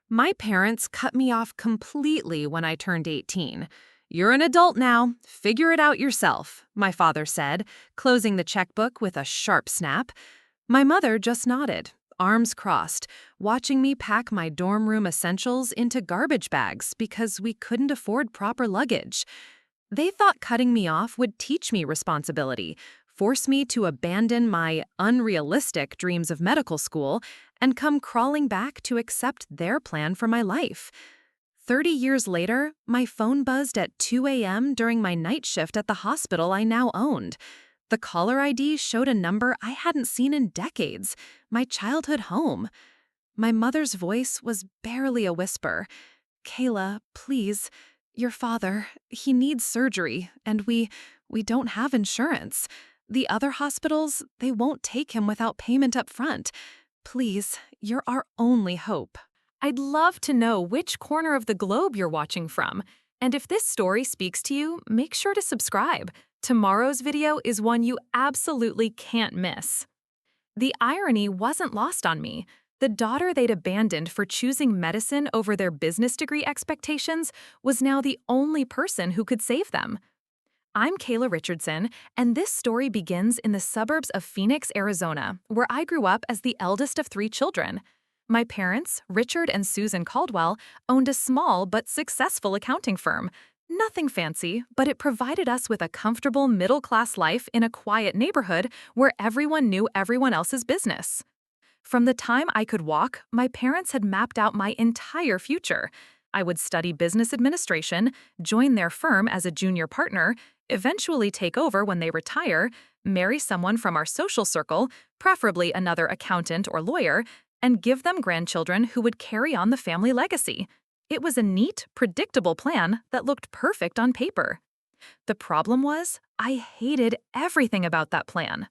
My parents cut me off completely when I turned 18. "You're an adult now. Figure it out yourself," my father said, closing the checkbook with a sharp snap. My mother just nodded, arms crossed, watching me pack my dorm room essentials into garbage bags because we couldn't afford proper luggage. They thought cutting me off would teach me responsibility, force me to abandon my unrealistic dreams of medical school, and come crawling back to accept their plan for my life. 30 years later, my phone buzzed at 2 a.m. during my night shift at the hospital I now owned. The caller ID showed a number I hadn't seen in decades, my childhood home. My mother's voice was barely a whisper. "Kayla, please. Your father, he needs surgery, and we don't have insurance. The other hospitals, they won't take him without payment up front. Please, you're our only hope." I'd love to know which corner of the globe you're watching from. And if this story speaks to you, make sure to subscribe. Tomorrow's video is one you absolutely can't miss. The irony wasn't lost on me. The daughter they'd abandoned for choosing medicine over their business degree expectations was now the only person who could save them. I'm Kayla Richardson, and this story begins in the suburbs of Phoenix, Arizona, where I grew up as the eldest of 3 children. My parents, Richard and Susan Caldwell, owned a small but successful accounting firm. Nothing fancy, but it provided us with a comfortable middle-class life in a quiet neighborhood where everyone knew everyone else's business. From the time I could walk, my parents had mapped out my entire future. I would study business administration, join their firm as a junior partner, eventually take over when they retire, marry someone from our social circle, preferably another accountant or lawyer, and give them grandchildren who would carry on the family legacy. It was a neat, predictable plan that looked perfect on paper. The problem was, I hated everything about that plan.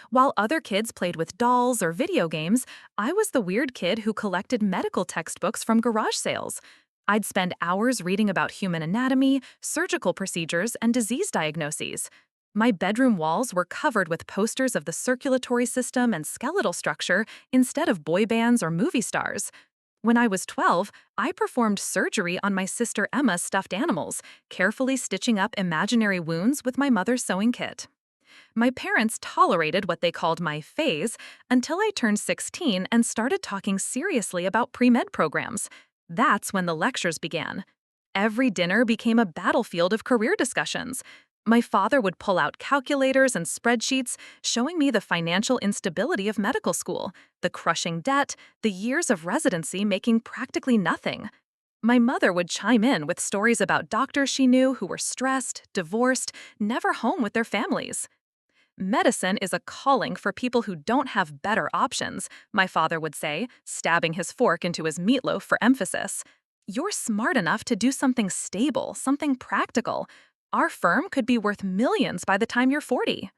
While other kids played with dolls or video games, I was the weird kid who collected medical textbooks from garage sales. I'd spend hours reading about human anatomy, surgical procedures, and disease diagnoses. My bedroom walls were covered with posters of the circulatory system and skeletal structure instead of boy bands or movie stars. When I was 12, I performed surgery on my sister Emma's stuffed animals, carefully stitching up imaginary wounds with my mother's sewing kit. My parents tolerated what they called my phase until I turned 16 and started talking seriously about pre-med programs. That's when the lectures began. Every dinner became a battlefield of career discussions. My father would pull out calculators and spreadsheets, showing me the financial instability of medical school, the crushing debt, the years of residency making practically nothing. My mother would chime in with stories about doctors she knew who were stressed, divorced, never home with their families. "Medicine is a calling for people who don't have better options," my father would say, stabbing his fork into his meatloaf for emphasis. "You're smart enough to do something stable, something practical. Our firm could be worth millions by the time you're 40.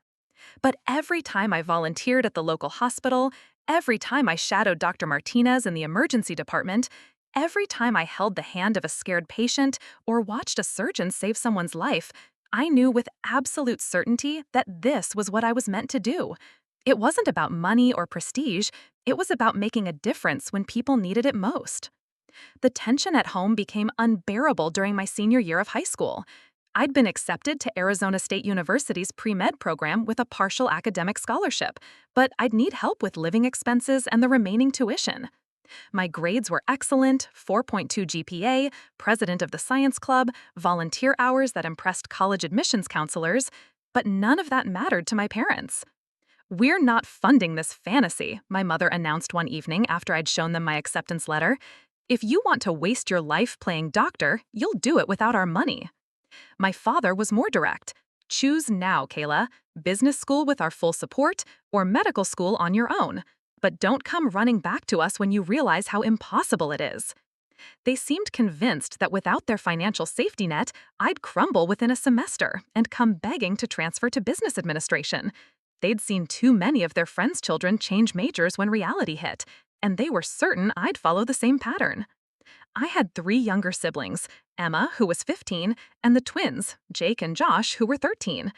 But every time I volunteered at the local hospital, every time I shadowed Dr. Martinez in the emergency department, every time I held the hand of a scared patient or watched a surgeon save someone's life, I knew with absolute certainty that this was what I was meant to do. It wasn't about money or prestige, it was about making a difference when people needed it most. The tension at home became unbearable during my senior year of high school. I'd been accepted to Arizona State University's pre-med program with a partial academic scholarship, but I'd need help with living expenses and the remaining tuition. My grades were excellent, 4.2 GPA, president of the science club, volunteer hours that impressed college admissions counselors, but none of that mattered to my parents. "We're not funding this fantasy," my mother announced one evening after I'd shown them my acceptance letter. "If you want to waste your life playing doctor, you'll do it without our money." My father was more direct. "Choose now, Kayla. Business school with our full support, or medical school on your own. But don't come running back to us when you realize how impossible it is." They seemed convinced that without their financial safety net, I'd crumble within a semester and come begging to transfer to business administration. They'd seen too many of their friends' children change majors when reality hit, and they were certain I'd follow the same pattern. I had 3 younger siblings, Emma, who was 15, and the twins, Jake and Josh, who were 13.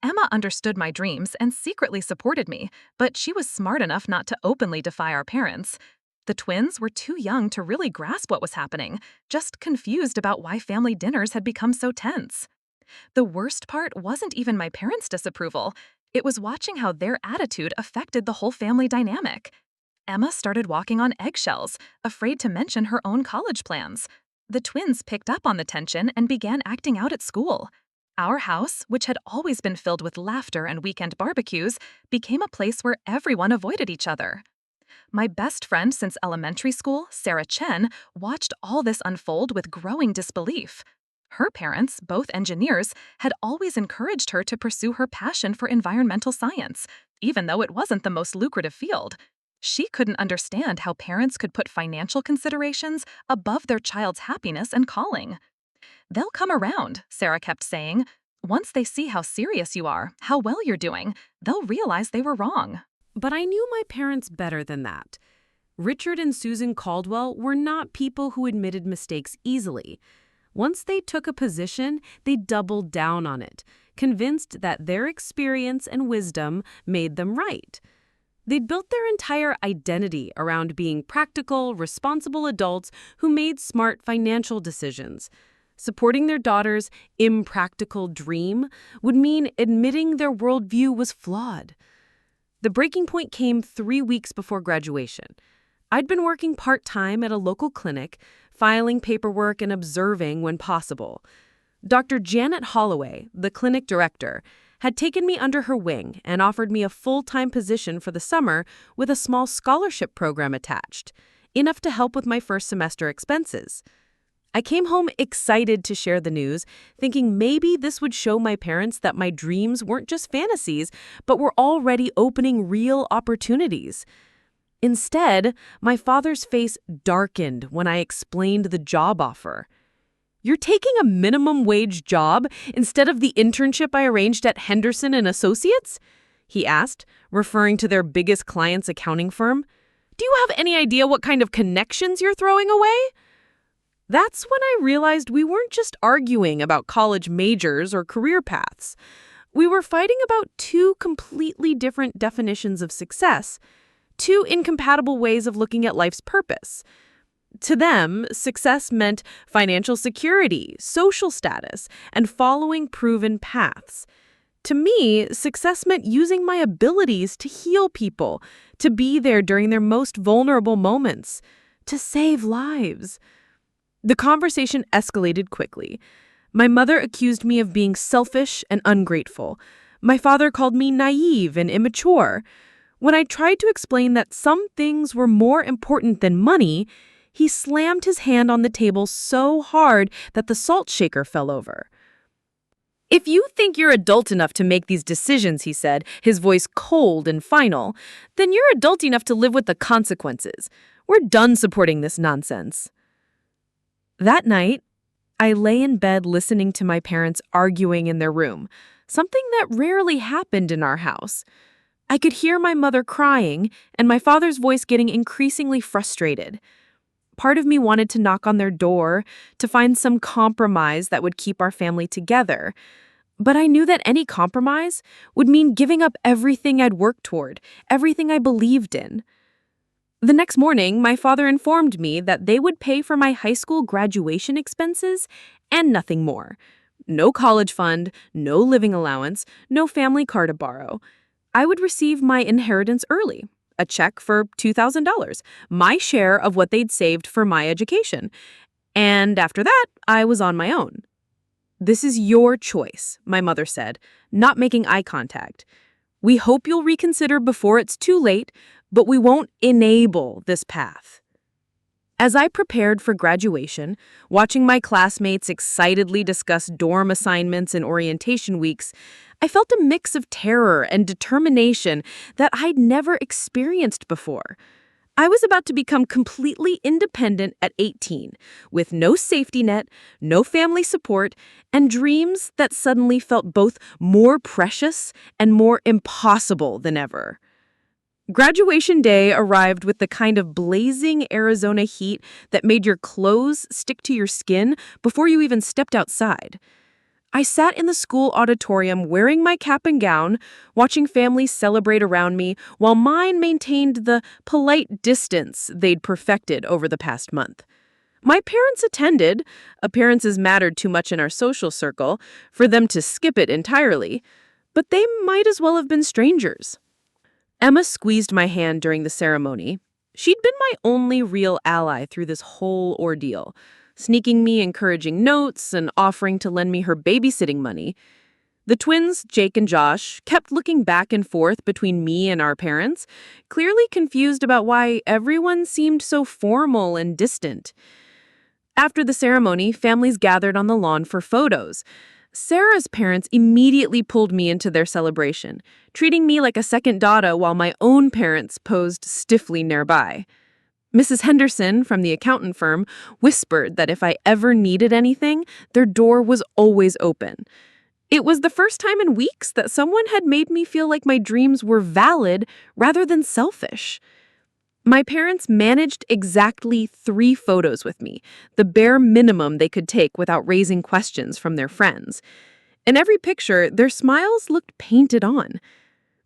Emma understood my dreams and secretly supported me, but she was smart enough not to openly defy our parents. The twins were too young to really grasp what was happening, just confused about why family dinners had become so tense. The worst part wasn't even my parents' disapproval. It was watching how their attitude affected the whole family dynamic. Emma started walking on eggshells, afraid to mention her own college plans. The twins picked up on the tension and began acting out at school. Our house, which had always been filled with laughter and weekend barbecues, became a place where everyone avoided each other. My best friend since elementary school, Sarah Chen, watched all this unfold with growing disbelief. Her parents, both engineers, had always encouraged her to pursue her passion for environmental science, even though it wasn't the most lucrative field. She couldn't understand how parents could put financial considerations above their child's happiness and calling. "They'll come around," Sarah kept saying. "Once they see how serious you are, how well you're doing, they'll realize they were wrong." But I knew my parents better than that. Richard and Susan Caldwell were not people who admitted mistakes easily. Once they took a position, they doubled down on it, convinced that their experience and wisdom made them right. They'd built their entire identity around being practical, responsible adults who made smart financial decisions. Supporting their daughter's impractical dream would mean admitting their worldview was flawed. The breaking point came 3 weeks before graduation. I'd been working part-time at a local clinic, filing paperwork and observing when possible. Dr. Janet Holloway, the clinic director, had taken me under her wing and offered me a full-time position for the summer with a small scholarship program attached, enough to help with my first semester expenses. I came home excited to share the news, thinking maybe this would show my parents that my dreams weren't just fantasies, but were already opening real opportunities. Instead, my father's face darkened when I explained the job offer. "You're taking a minimum wage job instead of the internship I arranged at Henderson and Associates?" he asked, referring to their biggest client's accounting firm. "Do you have any idea what kind of connections you're throwing away?" That's when I realized we weren't just arguing about college majors or career paths. We were fighting about two completely different definitions of success, two incompatible ways of looking at life's purpose. To them, success meant financial security, social status, and following proven paths. To me, success meant using my abilities to heal people, to be there during their most vulnerable moments, to save lives. The conversation escalated quickly. My mother accused me of being selfish and ungrateful. My father called me naive and immature. When I tried to explain that some things were more important than money, he slammed his hand on the table so hard that the salt shaker fell over. "If you think you're adult enough to make these decisions," he said, his voice cold and final, "then you're adult enough to live with the consequences. We're done supporting this nonsense." That night, I lay in bed listening to my parents arguing in their room, something that rarely happened in our house. I could hear my mother crying and my father's voice getting increasingly frustrated. Part of me wanted to knock on their door to find some compromise that would keep our family together. But I knew that any compromise would mean giving up everything I'd worked toward, everything I believed in. The next morning, my father informed me that they would pay for my high school graduation expenses and nothing more. No college fund, no living allowance, no family car to borrow. I would receive my inheritance early, a check for $2,000, my share of what they'd saved for my education. And after that, I was on my own. "This is your choice," my mother said, not making eye contact. "We hope you'll reconsider before it's too late, but we won't enable this path." As I prepared for graduation, watching my classmates excitedly discuss dorm assignments and orientation weeks, I felt a mix of terror and determination that I'd never experienced before. I was about to become completely independent at 18, with no safety net, no family support, and dreams that suddenly felt both more precious and more impossible than ever. Graduation day arrived with the kind of blazing Arizona heat that made your clothes stick to your skin before you even stepped outside. I sat in the school auditorium wearing my cap and gown, watching families celebrate around me while mine maintained the polite distance they'd perfected over the past month. My parents attended. Appearances mattered too much in our social circle for them to skip it entirely, but they might as well have been strangers. Emma squeezed my hand during the ceremony. She'd been my only real ally through this whole ordeal, sneaking me encouraging notes and offering to lend me her babysitting money. The twins, Jake and Josh, kept looking back and forth between me and our parents, clearly confused about why everyone seemed so formal and distant. After the ceremony, families gathered on the lawn for photos. Sarah's parents immediately pulled me into their celebration, treating me like a second daughter while my own parents posed stiffly nearby. Mrs. Henderson from the accountant firm whispered that if I ever needed anything, their door was always open. It was the first time in weeks that someone had made me feel like my dreams were valid rather than selfish. My parents managed exactly 3 photos with me, the bare minimum they could take without raising questions from their friends. In every picture, their smiles looked painted on.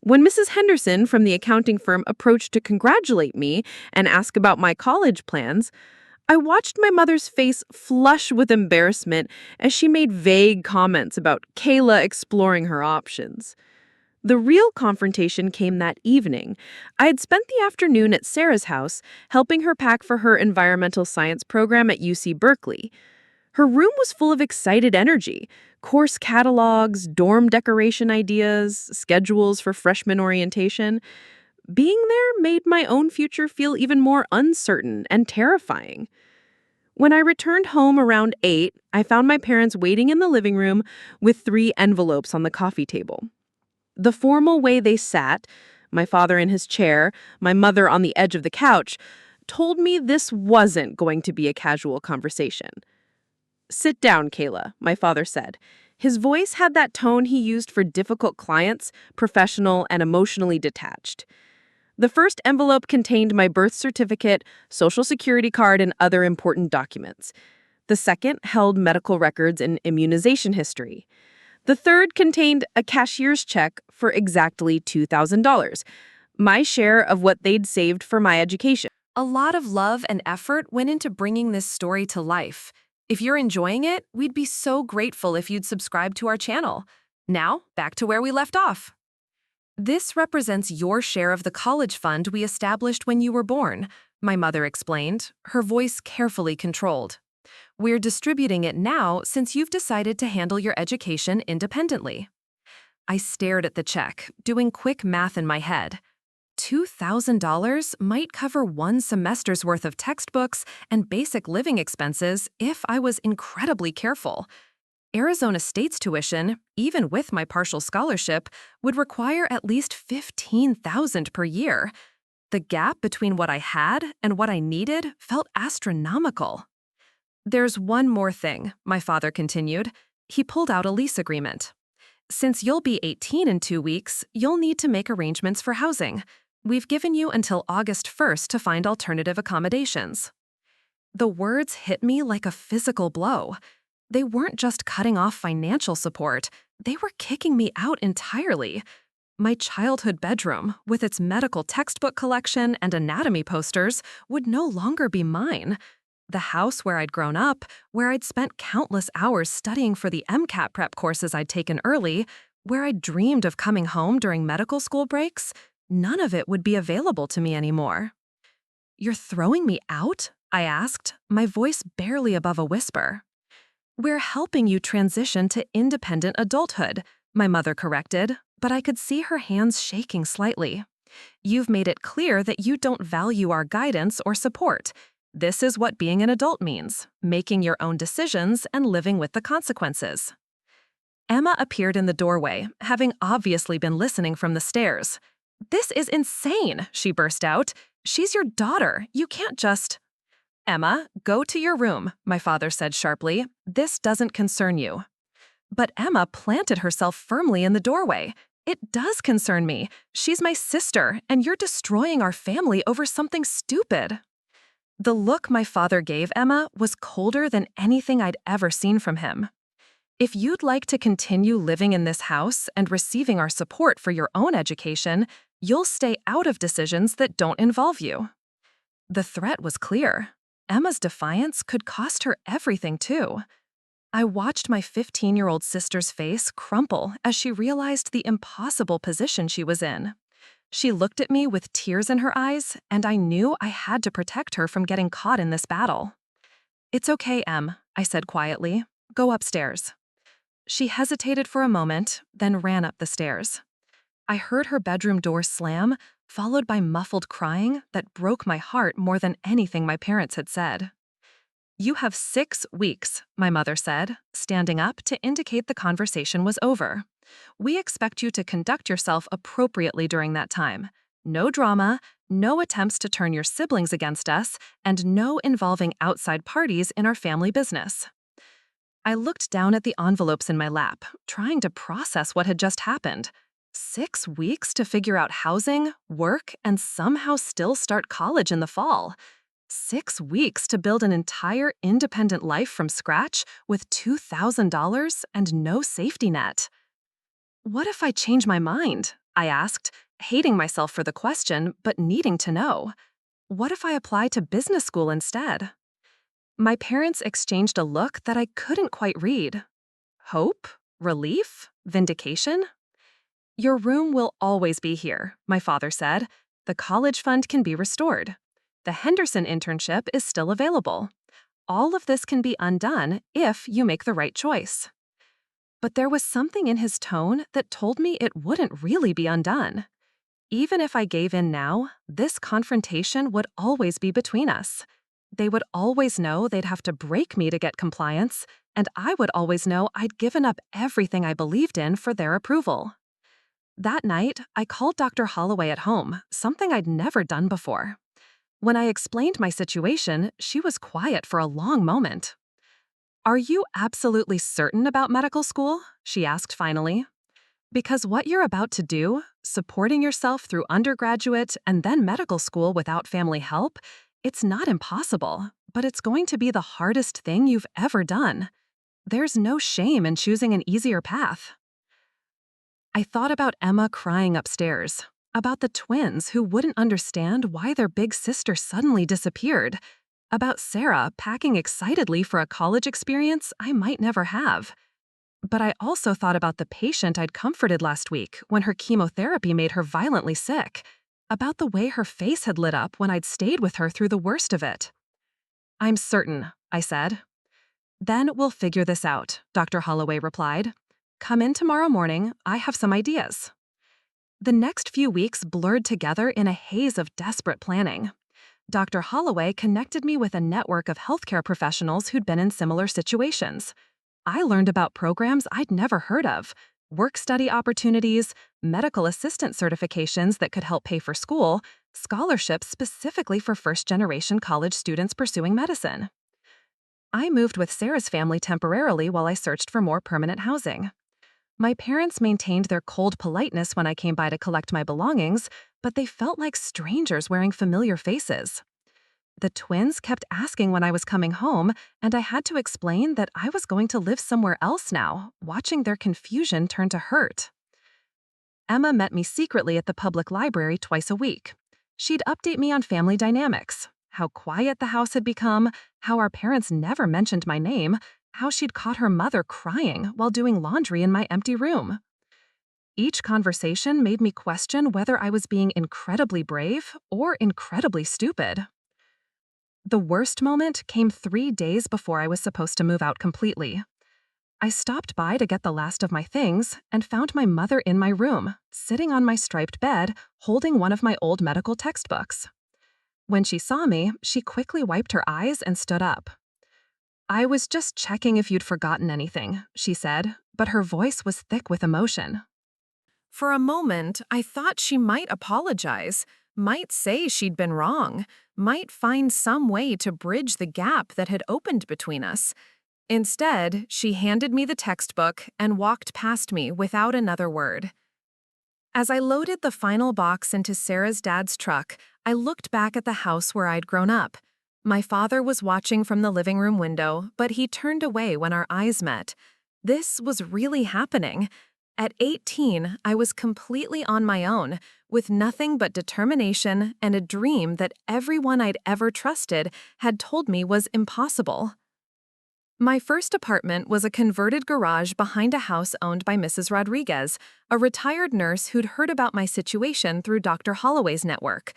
When Mrs. Henderson from the accounting firm approached to congratulate me and ask about my college plans, I watched my mother's face flush with embarrassment as she made vague comments about Kayla exploring her options. The real confrontation came that evening. I had spent the afternoon at Sarah's house, helping her pack for her environmental science program at UC Berkeley. Her room was full of excited energy, course catalogs, dorm decoration ideas, schedules for freshman orientation. Being there made my own future feel even more uncertain and terrifying. When I returned home around 8, I found my parents waiting in the living room with 3 envelopes on the coffee table. The formal way they sat, my father in his chair, my mother on the edge of the couch, told me this wasn't going to be a casual conversation. "Sit down, Kayla," my father said. His voice had that tone he used for difficult clients, professional and emotionally detached. The first envelope contained my birth certificate, social security card, and other important documents. The second held medical records and immunization history. The third contained a cashier's check for exactly $2,000, my share of what they'd saved for my education. A lot of love and effort went into bringing this story to life. If you're enjoying it, we'd be so grateful if you'd subscribe to our channel. Now, back to where we left off. This represents your share of the college fund we established when you were born, my mother explained, her voice carefully controlled. We're distributing it now since you've decided to handle your education independently. I stared at the check, doing quick math in my head. $2,000 might cover 1 semester's worth of textbooks and basic living expenses if I was incredibly careful. Arizona State's tuition, even with my partial scholarship, would require at least $15,000 per year. The gap between what I had and what I needed felt astronomical. "There's one more thing," my father continued. He pulled out a lease agreement. "Since you'll be 18 in 2 weeks, you'll need to make arrangements for housing. We've given you until August 1st to find alternative accommodations." The words hit me like a physical blow. They weren't just cutting off financial support, they were kicking me out entirely. My childhood bedroom, with its medical textbook collection and anatomy posters, would no longer be mine. The house where I'd grown up, where I'd spent countless hours studying for the MCAT prep courses I'd taken early, where I'd dreamed of coming home during medical school breaks, none of it would be available to me anymore. "You're throwing me out?" I asked, my voice barely above a whisper. "We're helping you transition to independent adulthood," my mother corrected, but I could see her hands shaking slightly. "You've made it clear that you don't value our guidance or support. This is what being an adult means, making your own decisions and living with the consequences." Emma appeared in the doorway, having obviously been listening from the stairs. "This is insane," she burst out. "She's your daughter. You can't just—" "Emma, go to your room," my father said sharply. "This doesn't concern you." But Emma planted herself firmly in the doorway. "It does concern me. She's my sister, and you're destroying our family over something stupid." The look my father gave Emma was colder than anything I'd ever seen from him. If you'd like to continue living in this house and receiving our support for your own education, you'll stay out of decisions that don't involve you. The threat was clear. Emma's defiance could cost her everything, too. I watched my 15-year-old sister's face crumple as she realized the impossible position she was in. She looked at me with tears in her eyes, and I knew I had to protect her from getting caught in this battle. "It's okay, Em," I said quietly. "Go upstairs." She hesitated for a moment, then ran up the stairs. I heard her bedroom door slam, followed by muffled crying that broke my heart more than anything my parents had said. "You have 6 weeks," my mother said, standing up to indicate the conversation was over. "We expect you to conduct yourself appropriately during that time. No drama, no attempts to turn your siblings against us, and no involving outside parties in our family business." I looked down at the envelopes in my lap, trying to process what had just happened. 6 weeks to figure out housing, work, and somehow still start college in the fall. 6 weeks to build an entire independent life from scratch with $2,000 and no safety net. "What if I change my mind?" I asked, hating myself for the question, but needing to know. "What if I apply to business school instead?" My parents exchanged a look that I couldn't quite read. Hope? Relief? Vindication? "Your room will always be here," my father said. "The college fund can be restored. The Henderson internship is still available. All of this can be undone if you make the right choice." But there was something in his tone that told me it wouldn't really be undone. Even if I gave in now, this confrontation would always be between us. They would always know they'd have to break me to get compliance, and I would always know I'd given up everything I believed in for their approval. That night, I called Dr. Holloway at home, something I'd never done before. When I explained my situation, she was quiet for a long moment. "Are you absolutely certain about medical school?" she asked finally. "Because what you're about to do, supporting yourself through undergraduate and then medical school without family help, it's not impossible, but it's going to be the hardest thing you've ever done. There's no shame in choosing an easier path." I thought about Emma crying upstairs, about the twins who wouldn't understand why their big sister suddenly disappeared, about Sarah packing excitedly for a college experience I might never have. But I also thought about the patient I'd comforted last week when her chemotherapy made her violently sick, about the way her face had lit up when I'd stayed with her through the worst of it. "I'm certain," I said. "Then we'll figure this out," Dr. Holloway replied. "Come in tomorrow morning, I have some ideas." The next few weeks blurred together in a haze of desperate planning. Dr. Holloway connected me with a network of healthcare professionals who'd been in similar situations. I learned about programs I'd never heard of, work-study opportunities, medical assistant certifications that could help pay for school, scholarships specifically for first-generation college students pursuing medicine. I moved with Sarah's family temporarily while I searched for more permanent housing. My parents maintained their cold politeness when I came by to collect my belongings, but they felt like strangers wearing familiar faces. The twins kept asking when I was coming home, and I had to explain that I was going to live somewhere else now, watching their confusion turn to hurt. Emma met me secretly at the public library twice a week. She'd update me on family dynamics, how quiet the house had become, how our parents never mentioned my name, how she'd caught her mother crying while doing laundry in my empty room. Each conversation made me question whether I was being incredibly brave or incredibly stupid. The worst moment came 3 days before I was supposed to move out completely. I stopped by to get the last of my things and found my mother in my room, sitting on my striped bed, holding one of my old medical textbooks. When she saw me, she quickly wiped her eyes and stood up. "I was just checking if you'd forgotten anything," she said, but her voice was thick with emotion. For a moment, I thought she might apologize, might say she'd been wrong, might find some way to bridge the gap that had opened between us. Instead, she handed me the textbook and walked past me without another word. As I loaded the final box into Sarah's dad's truck, I looked back at the house where I'd grown up. My father was watching from the living room window, but he turned away when our eyes met. This was really happening. At 18, I was completely on my own, with nothing but determination and a dream that everyone I'd ever trusted had told me was impossible. My first apartment was a converted garage behind a house owned by Mrs. Rodriguez, a retired nurse who'd heard about my situation through Dr. Holloway's network.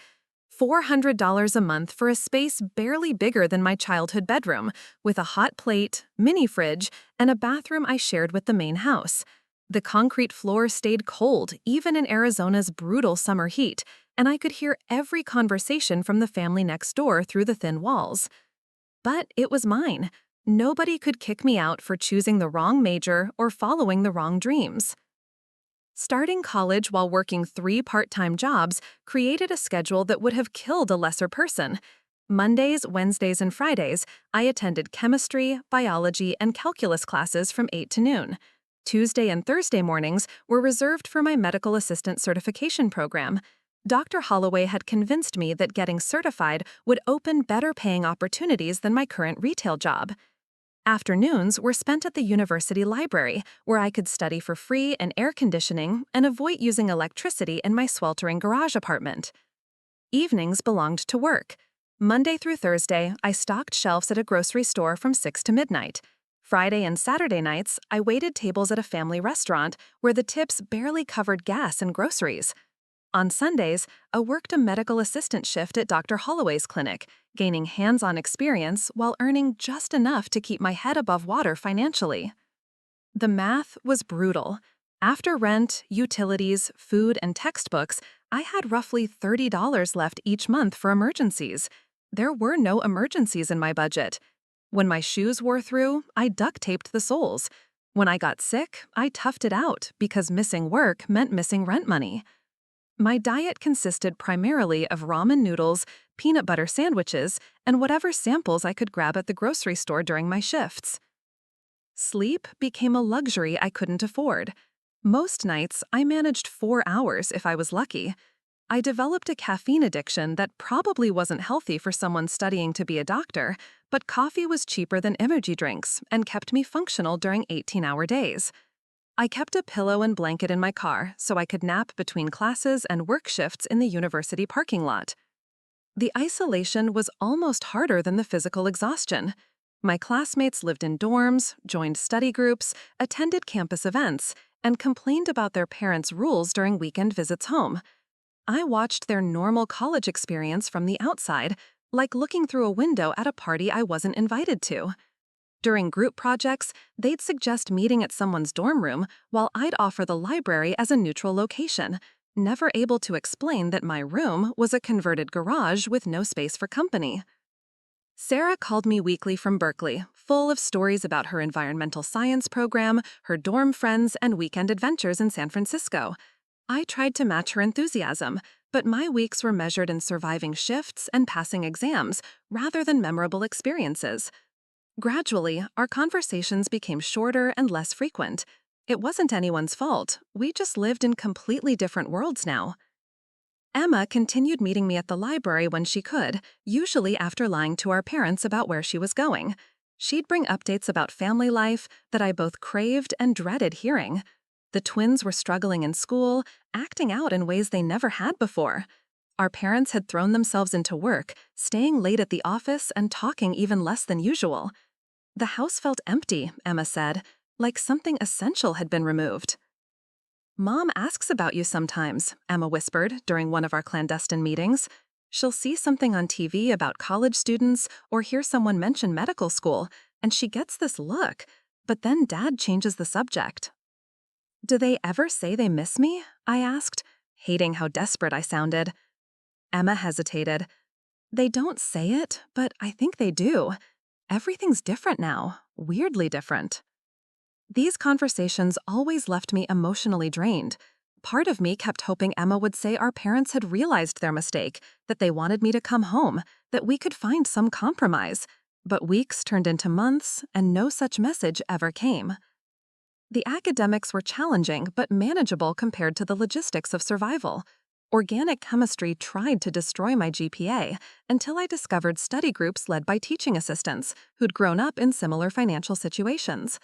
$400 a month for a space barely bigger than my childhood bedroom, with a hot plate, mini fridge, and a bathroom I shared with the main house. The concrete floor stayed cold, even in Arizona's brutal summer heat, and I could hear every conversation from the family next door through the thin walls. But it was mine. Nobody could kick me out for choosing the wrong major or following the wrong dreams. Starting college while working 3 part-time jobs created a schedule that would have killed a lesser person. Mondays, Wednesdays, and Fridays, I attended chemistry, biology, and calculus classes from 8 to noon. Tuesday and Thursday mornings were reserved for my medical assistant certification program. Dr. Holloway had convinced me that getting certified would open better-paying opportunities than my current retail job. Afternoons were spent at the university library, where I could study for free in air conditioning and avoid using electricity in my sweltering garage apartment. Evenings belonged to work. Monday through Thursday, I stocked shelves at a grocery store from 6 to midnight. Friday and Saturday nights, I waited tables at a family restaurant where the tips barely covered gas and groceries. On Sundays, I worked a medical assistant shift at Dr. Holloway's clinic, gaining hands-on experience while earning just enough to keep my head above water financially. The math was brutal. After rent, utilities, food, and textbooks, I had roughly $30 left each month for emergencies. There were no emergencies in my budget. When my shoes wore through, I duct-taped the soles. When I got sick, I toughed it out because missing work meant missing rent money. My diet consisted primarily of ramen noodles, peanut butter sandwiches, and whatever samples I could grab at the grocery store during my shifts. Sleep became a luxury I couldn't afford. Most nights, I managed 4 hours if I was lucky. I developed a caffeine addiction that probably wasn't healthy for someone studying to be a doctor, but coffee was cheaper than energy drinks and kept me functional during 18-hour days. I kept a pillow and blanket in my car so I could nap between classes and work shifts in the university parking lot. The isolation was almost harder than the physical exhaustion. My classmates lived in dorms, joined study groups, attended campus events, and complained about their parents' rules during weekend visits home. I watched their normal college experience from the outside, like looking through a window at a party I wasn't invited to. During group projects, they'd suggest meeting at someone's dorm room while I'd offer the library as a neutral location, never able to explain that my room was a converted garage with no space for company. Sarah called me weekly from Berkeley, full of stories about her environmental science program, her dorm friends, and weekend adventures in San Francisco. I tried to match her enthusiasm, but my weeks were measured in surviving shifts and passing exams rather than memorable experiences. Gradually, our conversations became shorter and less frequent. It wasn't anyone's fault. We just lived in completely different worlds now. Emma continued meeting me at the library when she could, usually after lying to our parents about where she was going. She'd bring updates about family life that I both craved and dreaded hearing. The twins were struggling in school, acting out in ways they never had before. Our parents had thrown themselves into work, staying late at the office and talking even less than usual. The house felt empty, Emma said, like something essential had been removed. "Mom asks about you sometimes," Emma whispered during one of our clandestine meetings. She'll see something on TV about college students or hear someone mention medical school, and she gets this look, but then Dad changes the subject. "Do they ever say they miss me?" I asked, hating how desperate I sounded. Emma hesitated. "They don't say it, but I think they do. Everything's different now, weirdly different." These conversations always left me emotionally drained. Part of me kept hoping Emma would say our parents had realized their mistake, that they wanted me to come home, that we could find some compromise. But weeks turned into months, and no such message ever came. The academics were challenging but manageable compared to the logistics of survival. Organic chemistry tried to destroy my GPA until I discovered study groups led by teaching assistants who'd grown up in similar financial situations.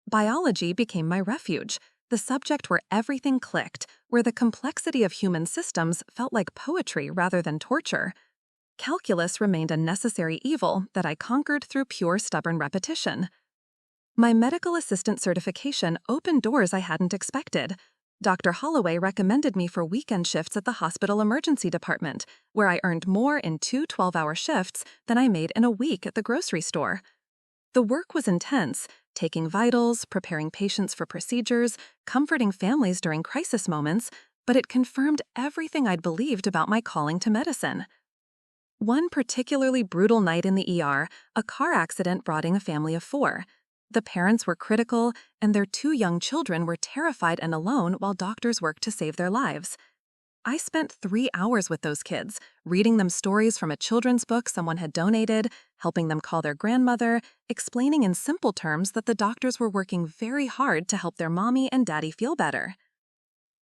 Biology became my refuge, the subject where everything clicked, where the complexity of human systems felt like poetry rather than torture. Calculus remained a necessary evil that I conquered through pure stubborn repetition. My medical assistant certification opened doors I hadn't expected. Dr. Holloway recommended me for weekend shifts at the hospital emergency department, where I earned more in 2 12-hour shifts than I made in a week at the grocery store. The work was intense, taking vitals, preparing patients for procedures, comforting families during crisis moments, but it confirmed everything I'd believed about my calling to medicine. One particularly brutal night in the ER, a car accident brought in a family of 4. The parents were critical, and their 2 young children were terrified and alone while doctors worked to save their lives. I spent 3 hours with those kids, reading them stories from a children's book someone had donated, helping them call their grandmother, explaining in simple terms that the doctors were working very hard to help their mommy and daddy feel better.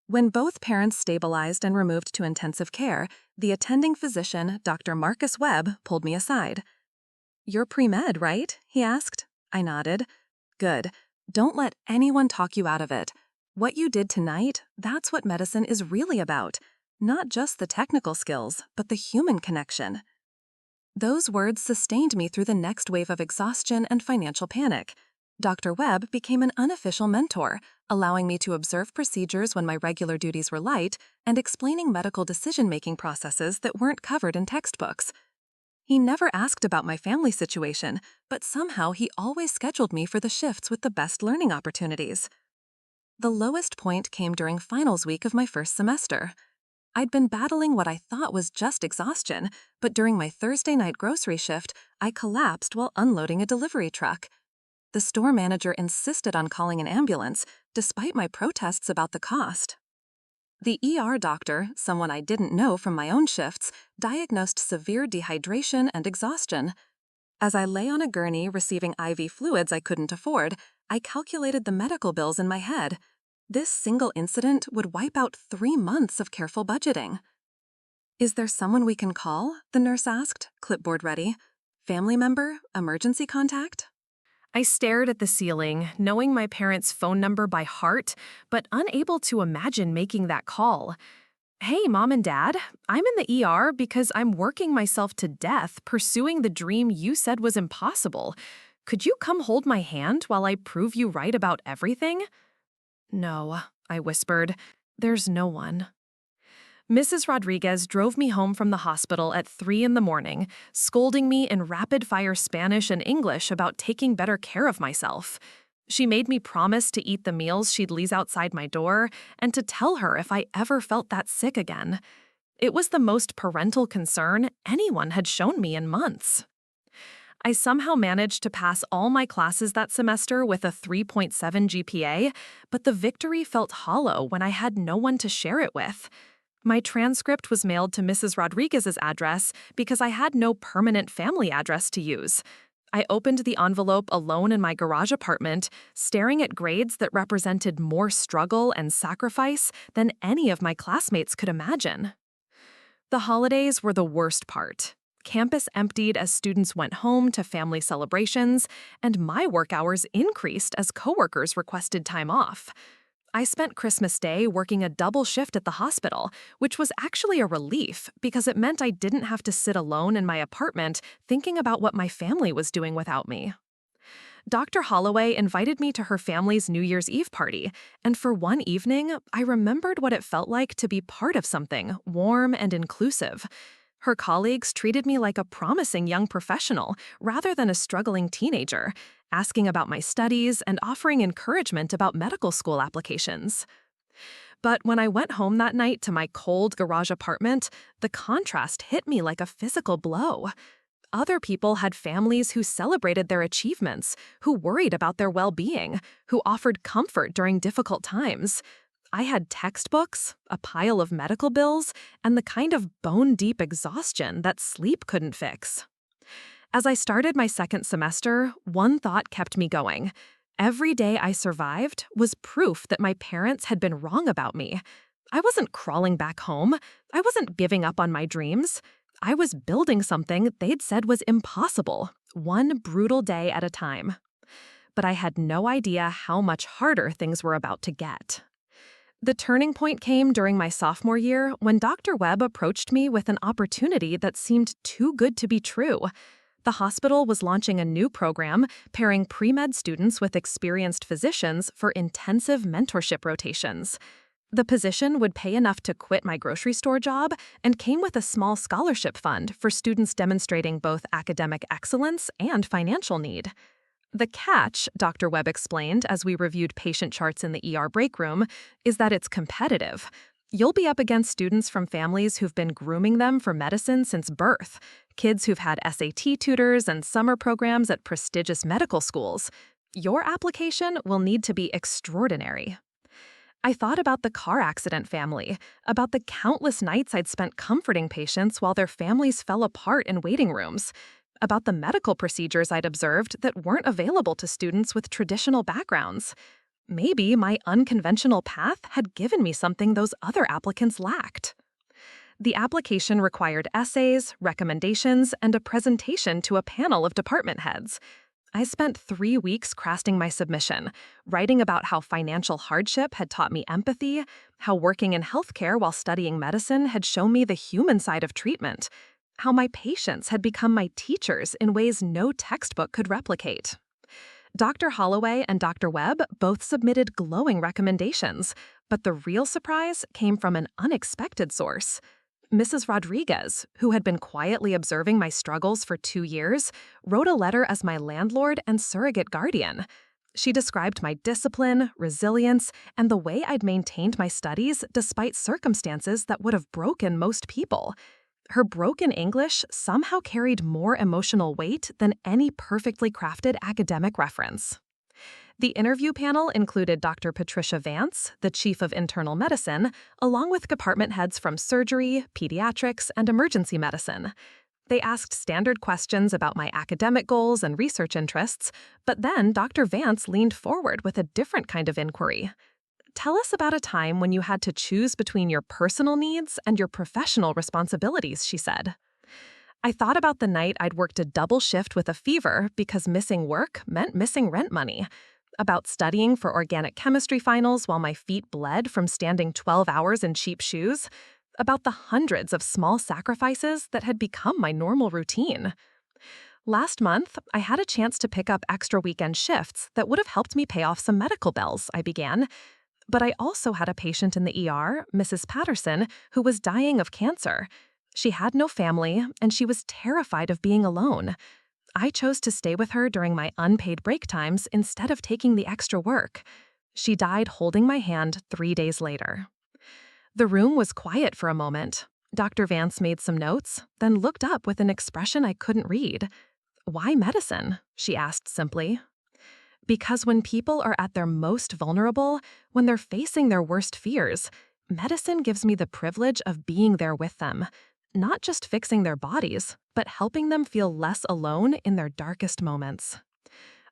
When both parents stabilized and removed to intensive care, the attending physician, Dr. Marcus Webb, pulled me aside. "You're pre-med, right?" he asked. I nodded. "Good. Don't let anyone talk you out of it. What you did tonight, that's what medicine is really about. Not just the technical skills, but the human connection." Those words sustained me through the next wave of exhaustion and financial panic. Dr. Webb became an unofficial mentor, allowing me to observe procedures when my regular duties were light and explaining medical decision-making processes that weren't covered in textbooks. He never asked about my family situation, but somehow he always scheduled me for the shifts with the best learning opportunities. The lowest point came during finals week of my first semester. I'd been battling what I thought was just exhaustion, but during my Thursday night grocery shift, I collapsed while unloading a delivery truck. The store manager insisted on calling an ambulance, despite my protests about the cost. The ER doctor, someone I didn't know from my own shifts, diagnosed severe dehydration and exhaustion. As I lay on a gurney receiving IV fluids I couldn't afford, I calculated the medical bills in my head. This single incident would wipe out 3 months of careful budgeting. "Is there someone we can call?" the nurse asked, clipboard ready. "Family member? Emergency contact?" I stared at the ceiling, knowing my parents' phone number by heart, but unable to imagine making that call. "Hey, Mom and Dad, I'm in the ER because I'm working myself to death pursuing the dream you said was impossible. Could you come hold my hand while I prove you right about everything?" "No," I whispered. "There's no one." Mrs. Rodriguez drove me home from the hospital at 3 in the morning, scolding me in rapid-fire Spanish and English about taking better care of myself. She made me promise to eat the meals she'd leave outside my door and to tell her if I ever felt that sick again. It was the most parental concern anyone had shown me in months. I somehow managed to pass all my classes that semester with a 3.7 GPA, but the victory felt hollow when I had no one to share it with. My transcript was mailed to Mrs. Rodriguez's address because I had no permanent family address to use. I opened the envelope alone in my garage apartment, staring at grades that represented more struggle and sacrifice than any of my classmates could imagine. The holidays were the worst part. Campus emptied as students went home to family celebrations, and my work hours increased as coworkers requested time off. I spent Christmas Day working a double shift at the hospital, which was actually a relief because it meant I didn't have to sit alone in my apartment thinking about what my family was doing without me. Dr. Holloway invited me to her family's New Year's Eve party, and for one evening, I remembered what it felt like to be part of something warm and inclusive. Her colleagues treated me like a promising young professional rather than a struggling teenager, asking about my studies and offering encouragement about medical school applications. But when I went home that night to my cold garage apartment, the contrast hit me like a physical blow. Other people had families who celebrated their achievements, who worried about their well-being, who offered comfort during difficult times. I had textbooks, a pile of medical bills, and the kind of bone-deep exhaustion that sleep couldn't fix. As I started my second semester, one thought kept me going. Every day I survived was proof that my parents had been wrong about me. I wasn't crawling back home. I wasn't giving up on my dreams. I was building something they'd said was impossible, one brutal day at a time. but I had no idea how much harder things were about to get. The turning point came during my sophomore year when Dr. Webb approached me with an opportunity that seemed too good to be true. The hospital was launching a new program pairing pre-med students with experienced physicians for intensive mentorship rotations. The position would pay enough to quit my grocery store job and came with a small scholarship fund for students demonstrating both academic excellence and financial need. The catch, Dr. Webb explained as we reviewed patient charts in the ER break room, is that it's competitive. You'll be up against students from families who've been grooming them for medicine since birth, kids who've had SAT tutors and summer programs at prestigious medical schools. Your application will need to be extraordinary. I thought about the car accident family, about the countless nights I'd spent comforting patients while their families fell apart in waiting rooms, about the medical procedures I'd observed that weren't available to students with traditional backgrounds. Maybe my unconventional path had given me something those other applicants lacked. The application required essays, recommendations, and a presentation to a panel of department heads. I spent 3 weeks crafting my submission, writing about how financial hardship had taught me empathy, how working in healthcare while studying medicine had shown me the human side of treatment, how my patients had become my teachers in ways no textbook could replicate. Dr. Holloway and Dr. Webb both submitted glowing recommendations, but the real surprise came from an unexpected source. Mrs. Rodriguez, who had been quietly observing my struggles for 2 years, wrote a letter as my landlord and surrogate guardian. She described my discipline, resilience, and the way I'd maintained my studies despite circumstances that would have broken most people. Her broken English somehow carried more emotional weight than any perfectly crafted academic reference. The interview panel included Dr. Patricia Vance, the chief of internal medicine, along with department heads from surgery, pediatrics, and emergency medicine. They asked standard questions about my academic goals and research interests, but then Dr. Vance leaned forward with a different kind of inquiry. Tell us about a time when you had to choose between your personal needs and your professional responsibilities, she said. I thought about the night I'd worked a double shift with a fever because missing work meant missing rent money, about studying for organic chemistry finals while my feet bled from standing 12 hours in cheap shoes, about the hundreds of small sacrifices that had become my normal routine. Last month, I had a chance to pick up extra weekend shifts that would have helped me pay off some medical bills, I began. But I also had a patient in the ER, Mrs. Patterson, who was dying of cancer. She had no family, and she was terrified of being alone. I chose to stay with her during my unpaid break times instead of taking the extra work. She died holding my hand 3 days later. The room was quiet for a moment. Dr. Vance made some notes, then looked up with an expression I couldn't read. "Why medicine?" she asked simply. Because when people are at their most vulnerable, when they're facing their worst fears, medicine gives me the privilege of being there with them, not just fixing their bodies, but helping them feel less alone in their darkest moments.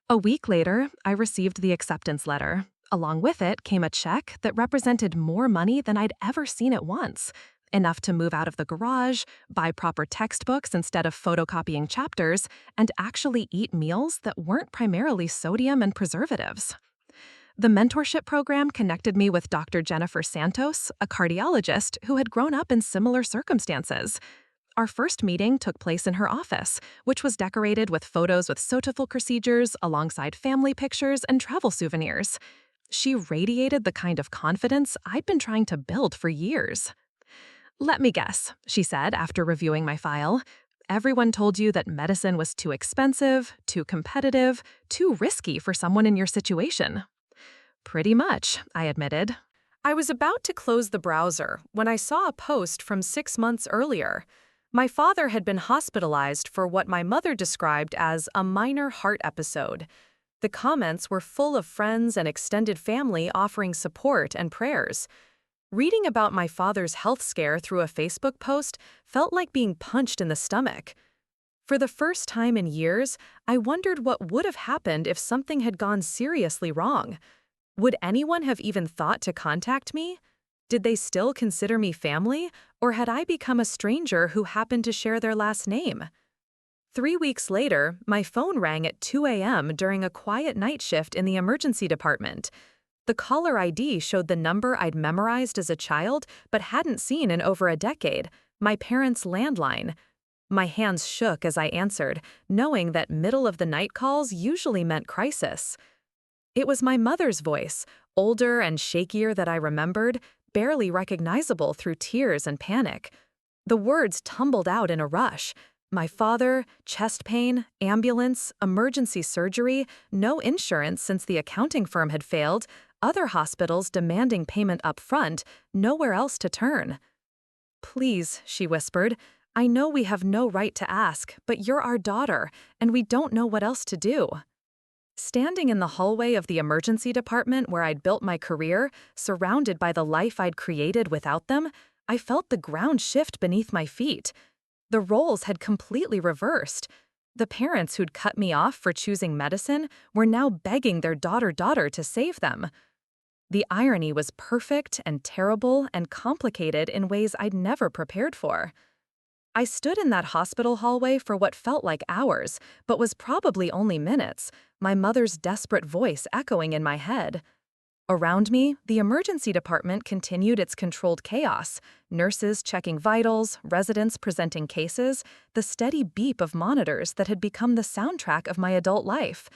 A week later, I received the acceptance letter. Along with it came a check that represented more money than I'd ever seen at once, enough to move out of the garage, buy proper textbooks instead of photocopying chapters, and actually eat meals that weren't primarily sodium and preservatives. The mentorship program connected me with Dr. Jennifer Santos, a cardiologist who had grown up in similar circumstances. Our first meeting took place in her office, which was decorated with photos with Sotafil procedures alongside family pictures and travel souvenirs. She radiated the kind of confidence I'd been trying to build for years. "Let me guess," she said after reviewing my file. "Everyone told you that medicine was too expensive, too competitive, too risky for someone in your situation." "Pretty much," I admitted. I was about to close the browser when I saw a post from 6 months earlier. My father had been hospitalized for what my mother described as a minor heart episode. The comments were full of friends and extended family offering support and prayers. Reading about my father's health scare through a Facebook post felt like being punched in the stomach. For the first time in years, I wondered what would have happened if something had gone seriously wrong. Would anyone have even thought to contact me? Did they still consider me family, or had I become a stranger who happened to share their last name? 3 weeks later, my phone rang at 2 a.m. during a quiet night shift in the emergency department. The caller ID showed the number I'd memorized as a child but hadn't seen in over a decade, my parents' landline. My hands shook as I answered, knowing that middle-of-the-night calls usually meant crisis. It was my mother's voice, older and shakier than I remembered, barely recognizable through tears and panic. The words tumbled out in a rush. My father, chest pain, ambulance, emergency surgery, no insurance since the accounting firm had failed, other hospitals demanding payment up front, nowhere else to turn. "Please," she whispered, "I know we have no right to ask, but you're our daughter, and we don't know what else to do." Standing in the hallway of the emergency department where I'd built my career, surrounded by the life I'd created without them, I felt the ground shift beneath my feet. The roles had completely reversed. The parents who'd cut me off for choosing medicine were now begging their daughter to save them. The irony was perfect and terrible and complicated in ways I'd never prepared for. I stood in that hospital hallway for what felt like hours, but was probably only minutes, my mother's desperate voice echoing in my head. Around me, the emergency department continued its controlled chaos, nurses checking vitals, residents presenting cases, the steady beep of monitors that had become the soundtrack of my adult life.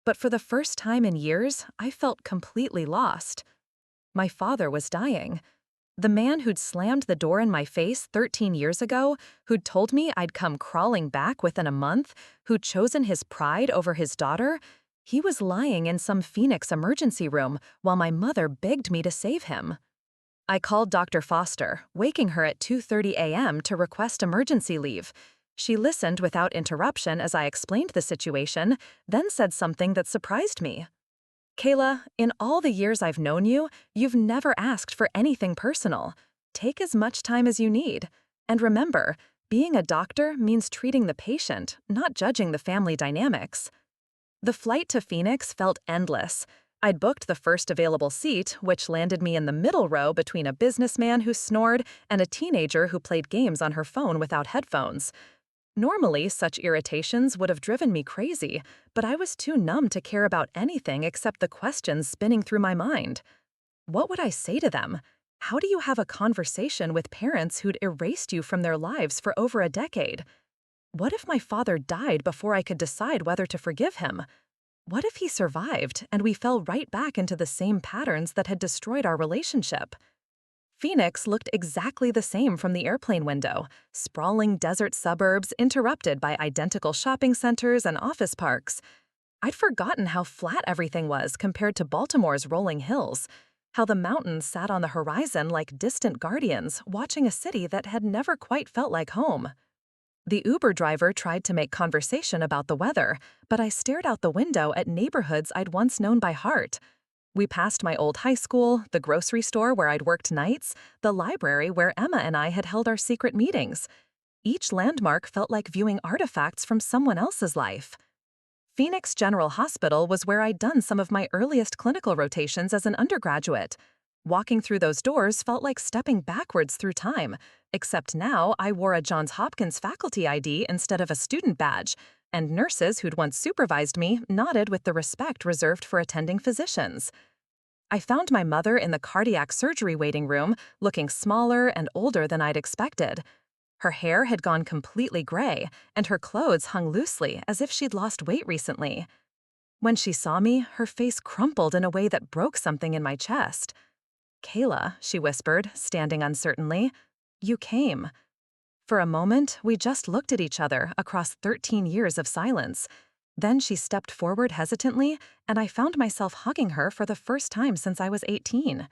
But for the first time in years, I felt completely lost. My father was dying. The man who'd slammed the door in my face 13 years ago, who'd told me I'd come crawling back within a month, who'd chosen his pride over his daughter, he was lying in some Phoenix emergency room while my mother begged me to save him. I called Dr. Foster, waking her at 2:30 a.m. to request emergency leave. She listened without interruption as I explained the situation, then said something that surprised me. "Kayla, in all the years I've known you, you've never asked for anything personal. Take as much time as you need. And remember, being a doctor means treating the patient, not judging the family dynamics." The flight to Phoenix felt endless. I'd booked the first available seat, which landed me in the middle row between a businessman who snored and a teenager who played games on her phone without headphones. Normally, such irritations would have driven me crazy, but I was too numb to care about anything except the questions spinning through my mind. What would I say to them? How do you have a conversation with parents who'd erased you from their lives for over a decade? What if my father died before I could decide whether to forgive him? What if he survived and we fell right back into the same patterns that had destroyed our relationship? Phoenix looked exactly the same from the airplane window, sprawling desert suburbs interrupted by identical shopping centers and office parks. I'd forgotten how flat everything was compared to Baltimore's rolling hills, how the mountains sat on the horizon like distant guardians watching a city that had never quite felt like home. The Uber driver tried to make conversation about the weather, but I stared out the window at neighborhoods I'd once known by heart. We passed my old high school, the grocery store where I'd worked nights, the library where Emma and I had held our secret meetings. Each landmark felt like viewing artifacts from someone else's life. Phoenix General Hospital was where I'd done some of my earliest clinical rotations as an undergraduate. Walking through those doors felt like stepping backwards through time, except now I wore a Johns Hopkins faculty ID instead of a student badge, and nurses who'd once supervised me nodded with the respect reserved for attending physicians. I found my mother in the cardiac surgery waiting room, looking smaller and older than I'd expected. Her hair had gone completely gray, and her clothes hung loosely as if she'd lost weight recently. When she saw me, her face crumpled in a way that broke something in my chest. "Kayla," she whispered, standing uncertainly, "you came." For a moment, we just looked at each other across 13 years of silence. Then she stepped forward hesitantly, and I found myself hugging her for the first time since I was 18.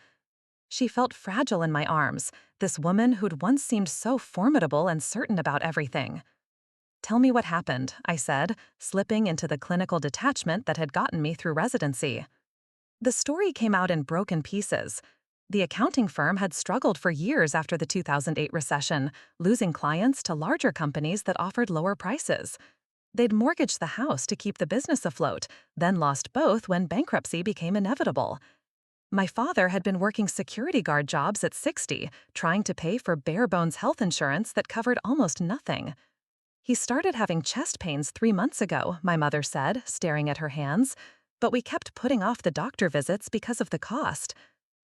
She felt fragile in my arms, this woman who'd once seemed so formidable and certain about everything. "Tell me what happened," I said, slipping into the clinical detachment that had gotten me through residency. The story came out in broken pieces. The accounting firm had struggled for years after the 2008 recession, losing clients to larger companies that offered lower prices. They'd mortgaged the house to keep the business afloat, then lost both when bankruptcy became inevitable. My father had been working security guard jobs at 60, trying to pay for bare-bones health insurance that covered almost nothing. He started having chest pains 3 months ago, my mother said, staring at her hands. But we kept putting off the doctor visits because of the cost.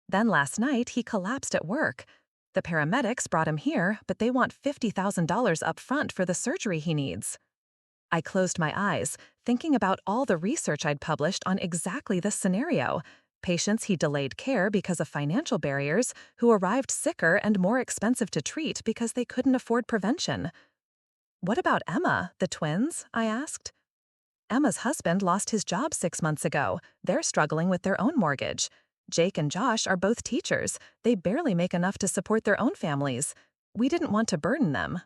Then last night, he collapsed at work. The paramedics brought him here, but they want $50,000 up front for the surgery he needs. I closed my eyes, thinking about all the research I'd published on exactly this scenario. Patients he delayed care because of financial barriers, who arrived sicker and more expensive to treat because they couldn't afford prevention. What about Emma, the twins? I asked. Emma's husband lost his job 6 months ago. They're struggling with their own mortgage. Jake and Josh are both teachers. They barely make enough to support their own families. We didn't want to burden them.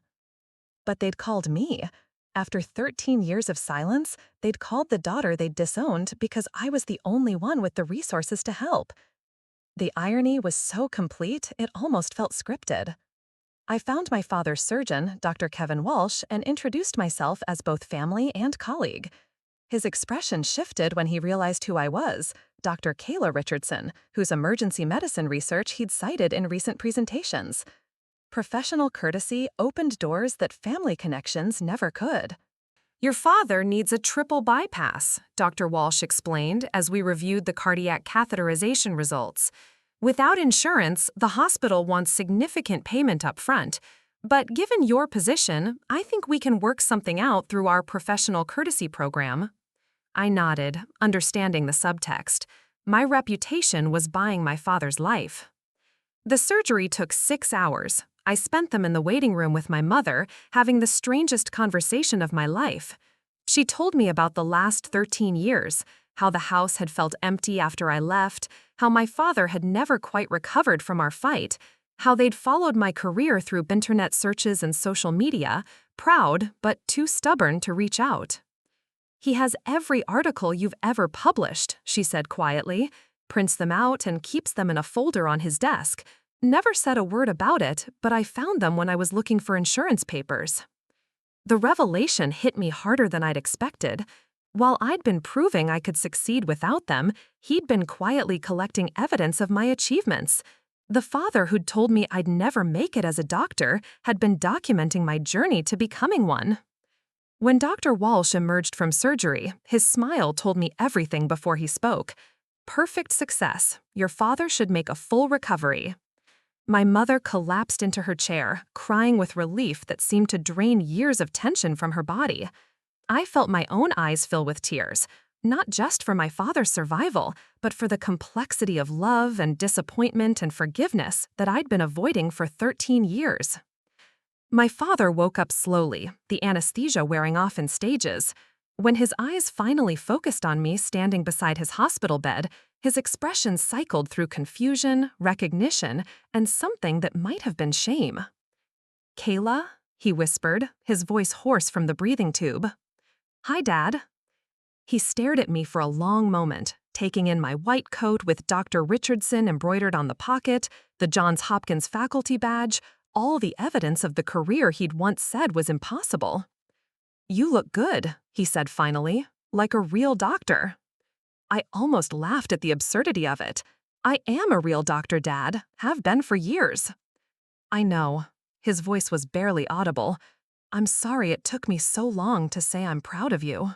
But they'd called me. After 13 years of silence, they'd called the daughter they'd disowned because I was the only one with the resources to help. The irony was so complete, it almost felt scripted. I found my father's surgeon, Dr. Kevin Walsh, and introduced myself as both family and colleague. His expression shifted when he realized who I was, Dr. Kayla Richardson, whose emergency medicine research he'd cited in recent presentations. Professional courtesy opened doors that family connections never could. Your father needs a triple bypass, Dr. Walsh explained as we reviewed the cardiac catheterization results. Without insurance, the hospital wants significant payment up front. But given your position, I think we can work something out through our professional courtesy program. I nodded, understanding the subtext. My reputation was buying my father's life. The surgery took 6 hours. I spent them in the waiting room with my mother, having the strangest conversation of my life. She told me about the last 13 years, how the house had felt empty after I left, how my father had never quite recovered from our fight, how they'd followed my career through internet searches and social media, proud but too stubborn to reach out. He has every article you've ever published, she said quietly, prints them out and keeps them in a folder on his desk. Never said a word about it, but I found them when I was looking for insurance papers. The revelation hit me harder than I'd expected. While I'd been proving I could succeed without them, he'd been quietly collecting evidence of my achievements. The father who'd told me I'd never make it as a doctor had been documenting my journey to becoming one. When Dr. Walsh emerged from surgery, his smile told me everything before he spoke. Perfect success. Your father should make a full recovery. My mother collapsed into her chair, crying with relief that seemed to drain years of tension from her body. I felt my own eyes fill with tears, not just for my father's survival, but for the complexity of love and disappointment and forgiveness that I'd been avoiding for 13 years. My father woke up slowly, the anesthesia wearing off in stages. When his eyes finally focused on me standing beside his hospital bed, his expression cycled through confusion, recognition, and something that might have been shame. "Kayla?" he whispered, his voice hoarse from the breathing tube. "Hi, Dad." He stared at me for a long moment, taking in my white coat with Dr. Richardson embroidered on the pocket, the Johns Hopkins faculty badge, all the evidence of the career he'd once said was impossible. "You look good," he said finally, "like a real doctor." I almost laughed at the absurdity of it. I am a real doctor, Dad, have been for years. I know. His voice was barely audible. I'm sorry it took me so long to say I'm proud of you.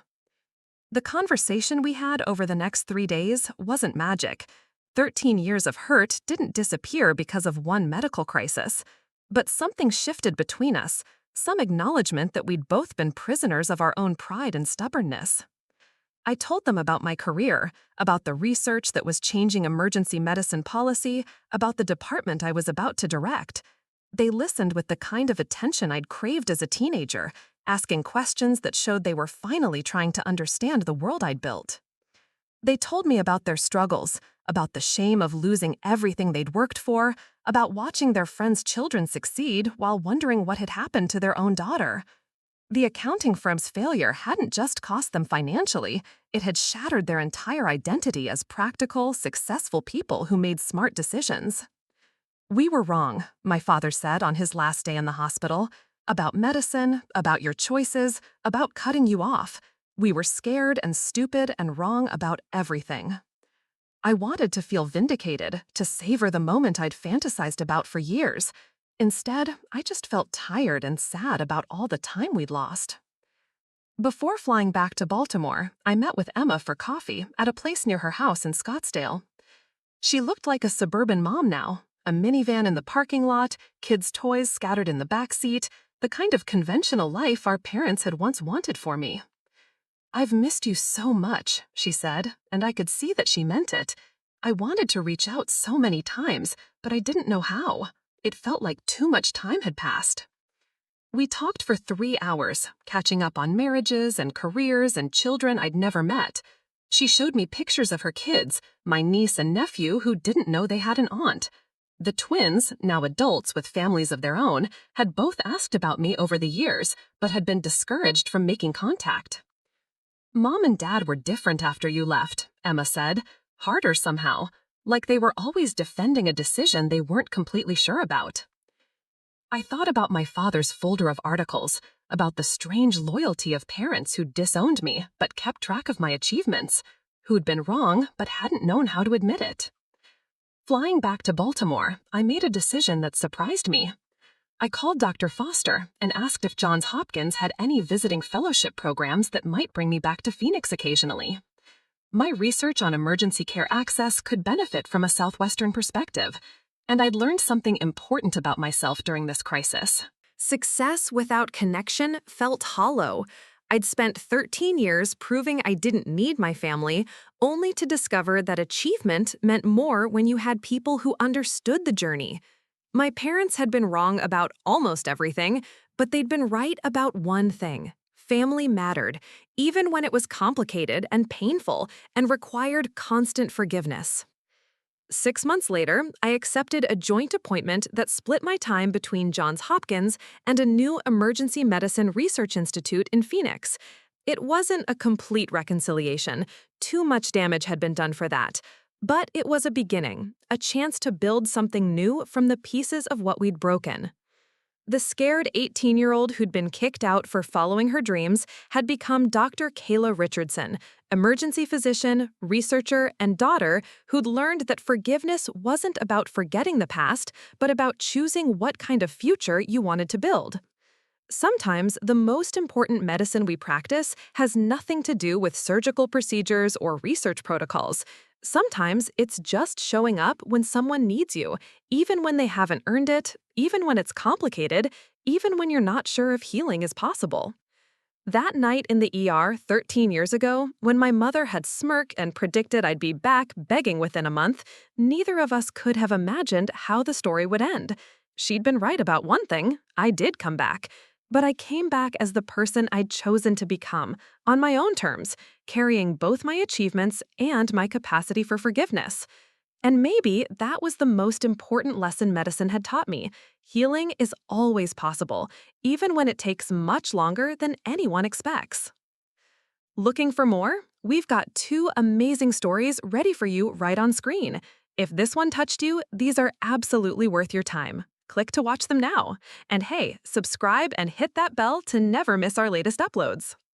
The conversation we had over the next 3 days wasn't magic. 13 years of hurt didn't disappear because of one medical crisis. But something shifted between us, some acknowledgement that we'd both been prisoners of our own pride and stubbornness. I told them about my career, about the research that was changing emergency medicine policy, about the department I was about to direct. They listened with the kind of attention I'd craved as a teenager, asking questions that showed they were finally trying to understand the world I'd built. They told me about their struggles, about the shame of losing everything they'd worked for, about watching their friends' children succeed while wondering what had happened to their own daughter. The accounting firm's failure hadn't just cost them financially, it had shattered their entire identity as practical, successful people who made smart decisions. "We were wrong," my father said on his last day in the hospital, "about medicine, about your choices, about cutting you off. We were scared and stupid and wrong about everything." I wanted to feel vindicated, to savor the moment I'd fantasized about for years. Instead, I just felt tired and sad about all the time we'd lost. Before flying back to Baltimore, I met with Emma for coffee at a place near her house in Scottsdale. She looked like a suburban mom now, a minivan in the parking lot, kids' toys scattered in the back seat, the kind of conventional life our parents had once wanted for me. "I've missed you so much," she said, and I could see that she meant it. I wanted to reach out so many times, but I didn't know how. It felt like too much time had passed. We talked for 3 hours, catching up on marriages and careers and children I'd never met. She showed me pictures of her kids, my niece and nephew who didn't know they had an aunt. The twins, now adults with families of their own, had both asked about me over the years, but had been discouraged from making contact. "Mom and Dad were different after you left," Emma said. "Harder somehow, like they were always defending a decision they weren't completely sure about." I thought about my father's folder of articles, about the strange loyalty of parents who disowned me but kept track of my achievements, who'd been wrong but hadn't known how to admit it. Flying back to Baltimore, I made a decision that surprised me. I called Dr. Foster and asked if Johns Hopkins had any visiting fellowship programs that might bring me back to Phoenix occasionally. My research on emergency care access could benefit from a Southwestern perspective, and I'd learned something important about myself during this crisis. Success without connection felt hollow. I'd spent 13 years proving I didn't need my family, only to discover that achievement meant more when you had people who understood the journey. My parents had been wrong about almost everything, but they'd been right about one thing. Family mattered, even when it was complicated and painful and required constant forgiveness. 6 months later, I accepted a joint appointment that split my time between Johns Hopkins and a new emergency medicine research institute in Phoenix. It wasn't a complete reconciliation. Too much damage had been done for that. But it was a beginning, a chance to build something new from the pieces of what we'd broken. The scared 18-year-old who'd been kicked out for following her dreams had become Dr. Kayla Richardson, emergency physician, researcher, and daughter who'd learned that forgiveness wasn't about forgetting the past, but about choosing what kind of future you wanted to build. Sometimes the most important medicine we practice has nothing to do with surgical procedures or research protocols. Sometimes it's just showing up when someone needs you, even when they haven't earned it, even when it's complicated, even when you're not sure if healing is possible. That night in the ER 13 years ago, when my mother had smirked and predicted I'd be back begging within a month, neither of us could have imagined how the story would end. She'd been right about one thing: I did come back. But I came back as the person I'd chosen to become, on my own terms, carrying both my achievements and my capacity for forgiveness. And maybe that was the most important lesson medicine had taught me. Healing is always possible, even when it takes much longer than anyone expects. Looking for more? We've got 2 amazing stories ready for you right on screen. If this one touched you, these are absolutely worth your time. Click to watch them now. And hey, subscribe and hit that bell to never miss our latest uploads.